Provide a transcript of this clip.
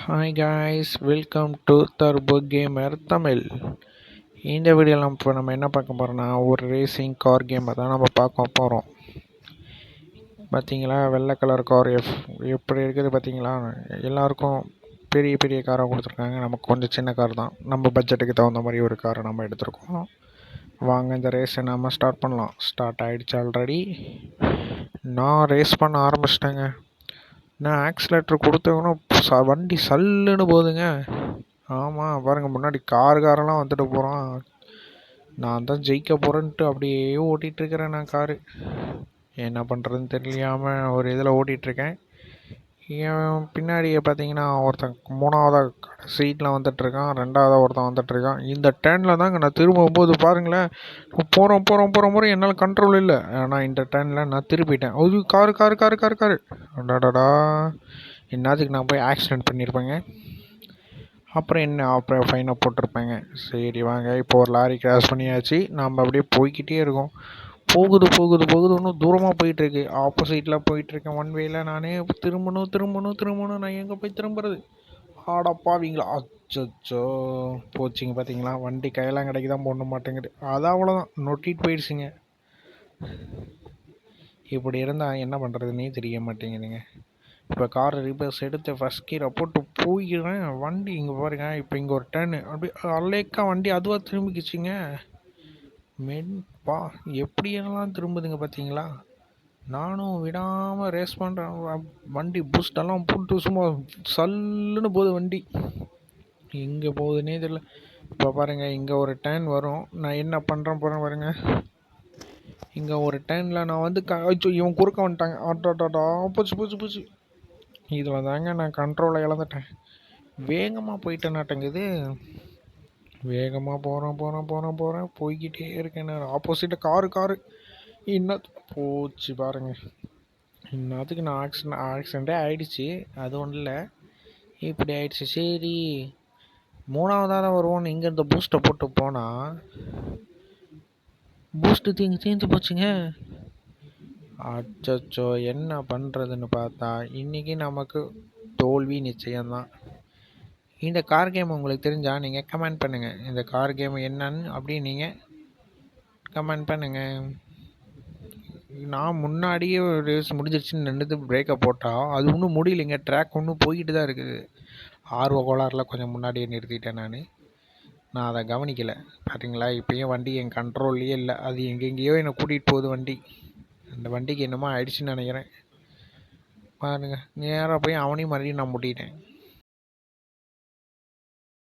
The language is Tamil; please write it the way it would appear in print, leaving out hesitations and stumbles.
Hi guys, welcome to turbo gamer Tamil. இந்த வீடியோவில் நம்ம என்ன பார்க்க போகிறோம்னா, ஒரு ரேசிங் கார் கேமை தான் நம்ம பார்க்க போகிறோம். பார்த்தீங்களா, வெள்ளை கலர் கார் எப்படி இருக்குது பார்த்தீங்களா. எல்லாருக்கும் பெரிய பெரிய காராக கொடுத்துருக்காங்க. நமக்கு கொஞ்சம் சின்ன கார் தான். நம்ம பட்ஜெட்டுக்கு தகுந்த மாதிரி ஒரு காரை நம்ம எடுத்துருக்கோம். வாங்க இந்த ரேஸை நம்ம ஸ்டார்ட் பண்ணலாம். ஸ்டார்ட் ஆகிடுச்சு ஆல்ரெடி. நான் ரேஸ் பண்ண ஆரம்பிச்சிட்டேங்க. நான் ஆக்சிலேட்டர் கொடுத்தவனும் வண்டி சல்லுன்னு போகுதுங்க. ஆமாம் பாருங்கள், முன்னாடி காரெல்லாம் வந்துட்டு போகிறான். நான் தான் ஜெயிக்க போகிறேன்ட்டு அப்படியே ஓட்டிகிட்ருக்கிறேன். நான் காரு என்ன பண்ணுறதுன்னு தெரியாமல் ஒரு இதில் ஓட்டிகிட்ருக்கேன். என் பின்னாடியே பார்த்தீங்கன்னா ஒருத்தன் மூணாவதாக சீட்டில் வந்துட்டுருக்கான், ரெண்டாவதாக ஒருத்தன் வந்துட்டுருக்கான். இந்த டேர்னில் தாங்க நான் திரும்பும்போது பாருங்களேன், போகிறோம் என்னால் கண்ட்ரோல் இல்லை. ஆனால் இந்த டேர்னில் நான் திருப்பிட்டேன். அது காரு அடாடா, என்னத்துக்கு நான் போய் ஆக்சிடெண்ட் பண்ணியிருப்பேங்க. அப்புறம் ஃபைனை போட்டிருப்பேங்க. சரி வாங்க, இப்போ ஒரு லாரி கிராஸ் பண்ணியாச்சு. நம்ம அப்படியே போய்கிட்டே இருக்கோம். போகுது இன்னும் தூரமாக போயிட்டுருக்கு. ஆப்போசிட்டில் போயிட்டுருக்கேன் ஒன் வேயில். நானே திரும்பணும். நான் எங்கே போய் திரும்புறது? ஆடப்பாவீங்களா, அச்சோ போச்சுங்க. பார்த்தீங்களா, வண்டி கையெல்லாம் கிடைக்குதான் போட மாட்டேங்குது. அது அவ்வளோதான், நொட்டிட்டு போயிடுச்சுங்க. இப்படி இருந்தால் என்ன பண்ணுறதுன்னே தெரிய மாட்டேங்குதுங்க. இப்போ கார் ரிப்பேர்ஸ் எடுத்து ஃபஸ்ட் கீரை போட்டு போயிடுறேன். வண்டி இங்கே பாருங்க, இப்போ இங்கே ஒரு டேர்னு அப்படியே அலேக்கா வண்டி அதுவாக திரும்பிக்கிச்சிங்க. எப்படியெல்லாம் திரும்புதுங்க பார்த்தீங்களா. நானும் விடாமல் ரேஸ் பண்ணுறேன். வண்டி பூஸ்டெல்லாம் போட்டு சும்மா சல்லுன்னு போகுது வண்டி. எங்கே போகுதுன்னே தெரியல. இப்போ பாருங்கள், இங்கே ஒரு டேர்ன் வரும். நான் என்ன பண்ணுறேன் பாருங்க. இங்கே ஒரு டேர்னில் நான் வந்து இவன் குறுக்க வந்துட்டாங்க. ஆட்டோடாடா, போச்சு. இதில் தாங்க நான் கண்ட்ரோலை இழந்துட்டேன். வேகமாக போயிட்டேனாட்டங்குது. வேகமாக போகிறேன் போய்கிட்டே இருக்கேன். நான் ஆப்போசிட்டாக காரு இன்னும் போச்சு பாருங்கள். இன்னத்துக்கு நான் ஆக்சிடெண்ட்டே ஆகிடுச்சு. அது ஒன்றும் இல்லை, இப்படி ஆயிடுச்சு. சரி, மூணாவதாக தான் வருவோன்னு இங்கேருந்து பூஸ்ட்டை போட்டு போனால் பூஸ்ட்டு தீர்ந்து போச்சுங்க. அச்சோ, என்ன பண்ணுறதுன்னு பார்த்தா இன்றைக்கி நமக்கு தோல்வி நிச்சயம்தான். இந்த கார் கேம் உங்களுக்கு தெரிஞ்சால் நீங்கள் கமெண்ட் பண்ணுங்கள். இந்த கார் கேம் என்னன்னு அப்படின்னு நீங்கள் கமெண்ட் பண்ணுங்கள். நான் முன்னாடியே ரேஸ் முடிஞ்சிருச்சுன்னு நின்றுது பிரேக்கை போட்டால் அது இன்னும் முடியலைங்க. ட்ராக் இன்னும் போய்கிட்டு தான் இருக்குது. ஆர்வ கோளாறில் கொஞ்சம் முன்னாடியே நிறுத்திட்டேன். நான் அதை கவனிக்கலை. பார்த்தீங்களா, இப்போயும் வண்டி என் கண்ட்ரோல்லையே இல்லை. அது எங்கெங்கேயோ என்னை கூட்டிகிட்டு போகுது வண்டி. அந்த வண்டிக்கு என்னமோ ஆயிடுச்சுன்னு நினைக்கிறேன். பாருங்க, நேராக போய் அவனையும் மறுபடியும் நான் முட்டிட்டேன்.